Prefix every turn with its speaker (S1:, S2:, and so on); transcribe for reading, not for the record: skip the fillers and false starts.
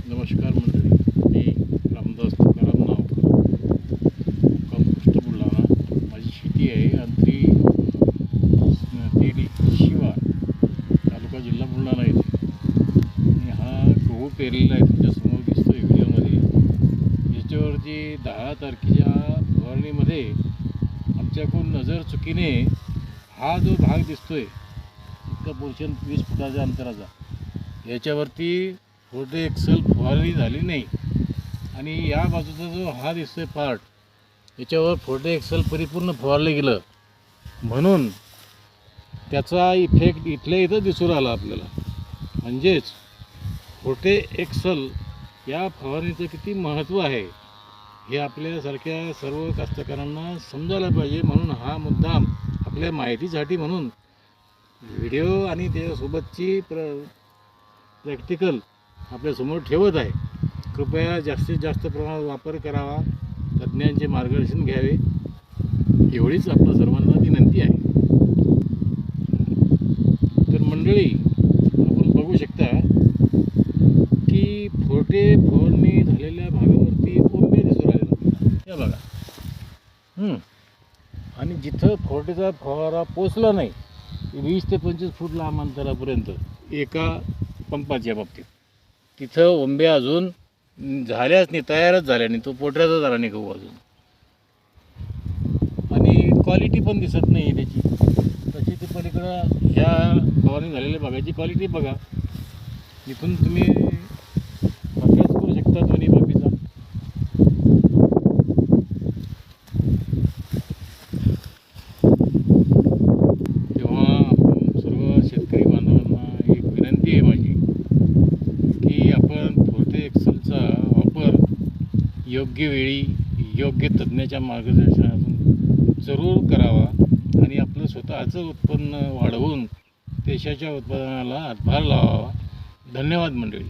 S1: नमस्कार मंडळी, मी रामदास तुकाराम नावकर, मुक्काम पोस्ट बुलढाणा. माझी शेती आहे अंतरी तेरी शिवार, तालुका जिल्हा बुलढाणा येथे. आणि हा गहू पेरलेला आहे, तुमच्यासमोर दिसतो आहे व्हिडिओमध्ये. याच्यावरती 10 तारखेच्या फवारणीमध्ये आमच्याकडून नजर चुकीने हा जो भाग दिसतो आहे इतका पोर्शन 20 फुटाच्या अंतराचा, याच्यावरती फोर्टे एक्सेल फवारणी झाली नाही. आणि या बाजूचा जो हा दिसतोय पार्ट, याच्यावर फोर्टे एक्सेल परिपूर्ण फवारलं गेलं, म्हणून त्याचा इफेक्ट इथल्या इथं दिसून आला आपल्याला. म्हणजेच फोर्टे एक्सेल या फवारणीचं किती महत्त्व आहे हे आपल्यासारख्या सर्व कास्तकारांना समजायला पाहिजे. म्हणून हा मुद्दाम आपल्या माहितीसाठी म्हणून व्हिडिओ आणि त्यासोबतची प्रॅक्टिकल आपल्यासमोर ठेवत आहे. कृपया जास्तीत जास्त प्रमाणात वापर करावा, तज्ज्ञांचे मार्गदर्शन घ्यावे, एवढीच आपल्या सर्वांना विनंती आहे. तर मंडळी, आपण बघू शकता की फोर्टे फवारणी झालेल्या भागावरती ओंबे दिसून राहिले. हे बघा. आणि जिथं फोर्टेचा फवारा पोचला नाही, 20 ते 25 फूट लांब अंतरापर्यंत एका पंपाच्या बाबतीत, तिथं ओंब्या अजून झाल्याच नाही, तयारच झाल्या नाही, तो पोटऱ्याचा झाला नाही गहू अजून. आणि क्वालिटी पण दिसत नाही त्याची. तशी ते पलीकडं ह्या फवारणी झालेल्या भागाची क्वालिटी बघा. इथून तुम्ही अभ्यास करू शकता दोन्ही बाबीचा. तेव्हा सर्व शेतकरी बांधवांना एक विनंती आहे माझी की आपण फोर्टे एक्सेलचा वापर योग्य वेळी योग्य तज्ज्ञाच्या मार्गदर्शनातून जरूर करावा आणि आपलं स्वतःचं उत्पन्न वाढवून देशाच्या उत्पादनाला हातभार लावावा. धन्यवाद मंडळी.